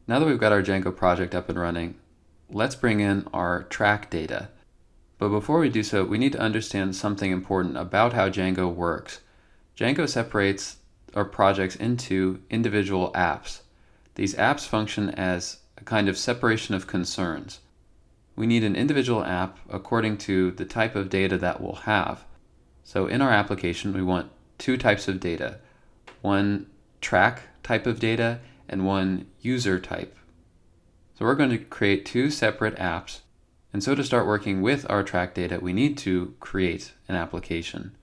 Now that we've got our Django project up and running, let's bring in our track data. But before we do so, we need to understand something important about how Django works. Django separates our projects into individual apps. These apps function as a kind of separation of concerns. We need an individual app according to the type of data that we'll have. So in our application, we want two types of data, one track type of data and one user type. So we're going to create two separate apps. And so to start working with our track data, we need to create an application.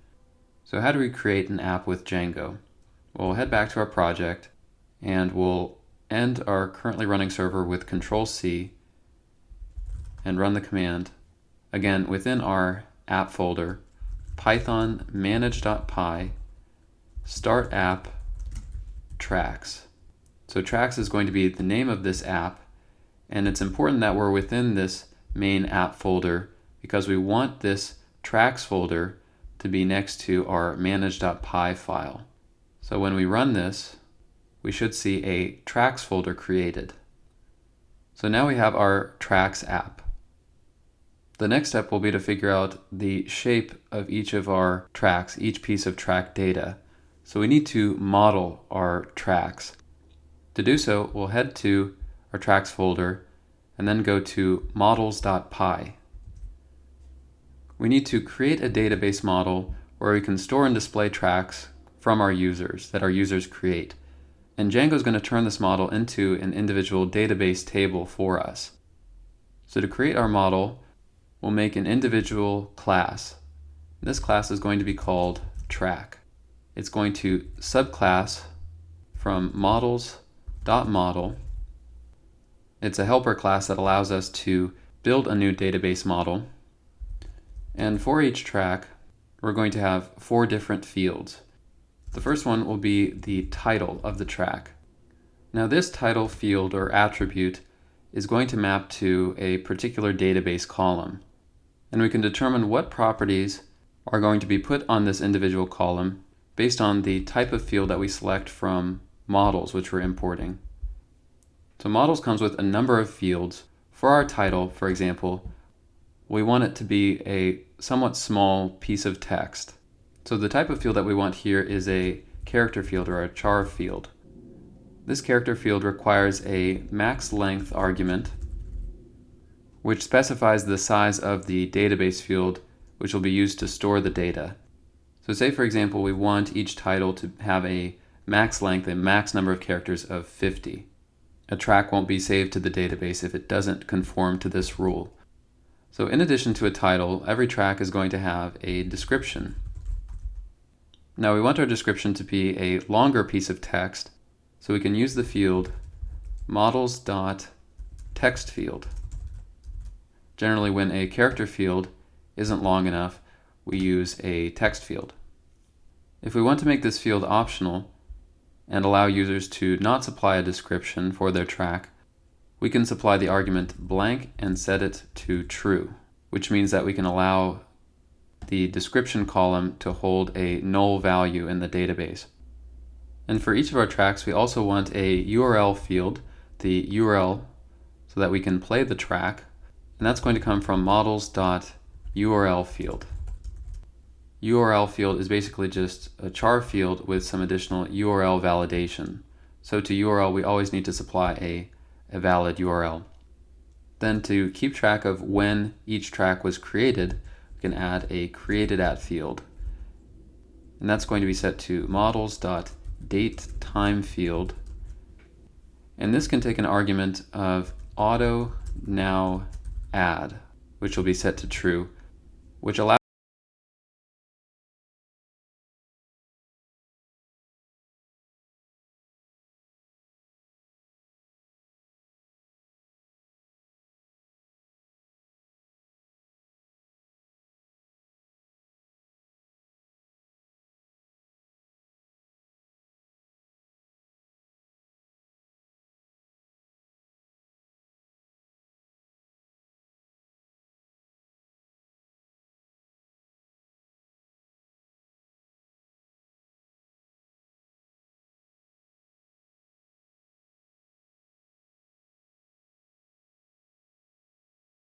So how do we create an app with Django? We'll head back to our project and we'll end our currently running server with Control-C and run the command. Again, within our app folder, python manage.py start app tracks. So tracks is going to be the name of this app, and it's important that we're within this main app folder because we want this tracks folder to be next to our manage.py file. So when we run this, we should see a tracks folder created. So now we have our tracks app. The next step will be to figure out the shape of each of our tracks, each piece of track data. So we need to model our tracks. To do so, we'll head to our tracks folder and then go to models.py. We need to create a database model where we can store and display tracks from our users that our users create. And Django is going to turn this model into an individual database table for us. So to create our model, we'll make an individual class. This class is going to be called track. It's going to subclass from models.model. It's a helper class that allows us to build a new database model. And for each track, we're going to have 4 different fields. The first one will be the title of the track. Now this title field or attribute is going to map to a particular database column. And we can determine what properties are going to be put on this individual column based on the type of field that we select from models, which we're importing. So models comes with a number of fields. For our title, for example, we want it to be a somewhat small piece of text. So the type of field that we want here is a character field or a char field. This character field requires a max length argument which specifies the size of the database field which will be used to store the data. So say for example we want each title to have a max length, a max number of characters of 50. A track won't be saved to the database if it doesn't conform to this rule. So in addition to a title, every track is going to have a description. Now we want our description to be a longer piece of text, so we can use the field models.textField. Generally, when a character field isn't long enough, we use a text field. If we want to make this field optional and allow users to not supply a description for their track, we can supply the argument blank and set it to true, which means that we can allow the description column to hold a null value in the database. And for each of our tracks, we also want a URL field, the URL, so that we can play the track, and that's going to come from models.URL field. URL field is basically just a char field with some additional URL validation. So to URL, we always need to supply a valid URL. Then to keep track of when each track was created, we can add a created@at field. And that's going to be set to models.datetime field. And this can take an argument of auto now add, which will be set to true, which allows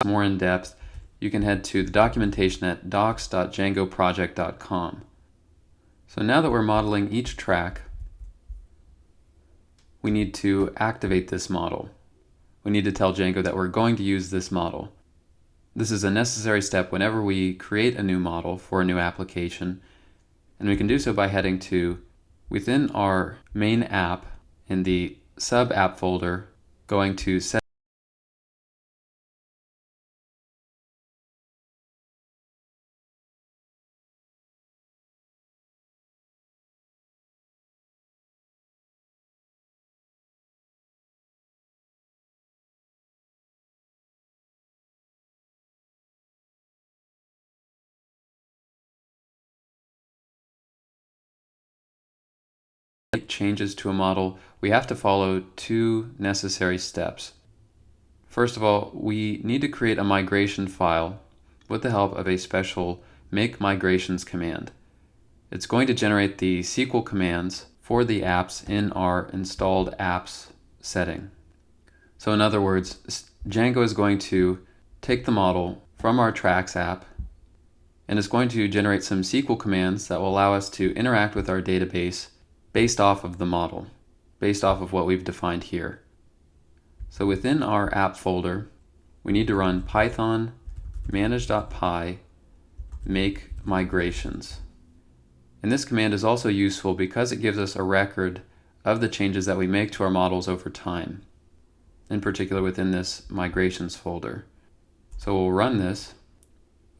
more in depth, you can head to the documentation at docs.djangoproject.com. So now that we're modeling each track, we need to activate this model. We need to tell Django that we're going to use this model. This is a necessary step whenever we create a new model for a new application, and we can do so by heading to within our main app in the sub-app folder, going to set changes to a model, we have to follow two necessary steps. First of all, we need to create a migration file with the help of a special make migrations command. It's going to generate the SQL commands for the apps in our installed apps setting. So in other words, Django is going to take the model from our Tracks app and is going to generate some SQL commands that will allow us to interact with our database based off of the model, based off of what we've defined here. So within our app folder, we need to run python manage.py make migrations. And this command is also useful because it gives us a record of the changes that we make to our models over time, in particular within this migrations folder. So we'll run this.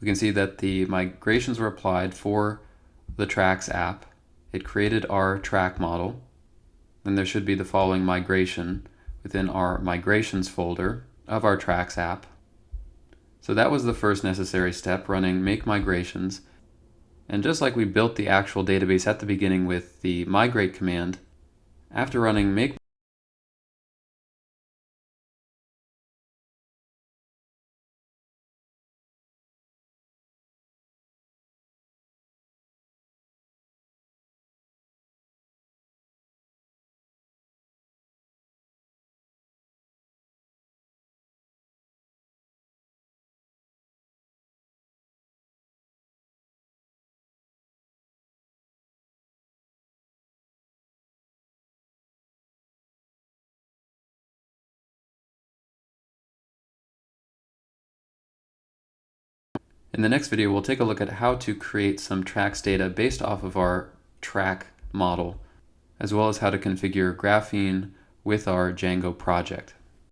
We can see that the migrations were applied for the Tracks app. It created our track model. Then there should be the following migration within our migrations folder of our Tracks app. So that was the first necessary step, running make migrations. And just like we built the actual database at the beginning with the migrate command, after running make In the next video, we'll take a look at how to create some tracks data based off of our track model, as well as how to configure Graphene with our Django project.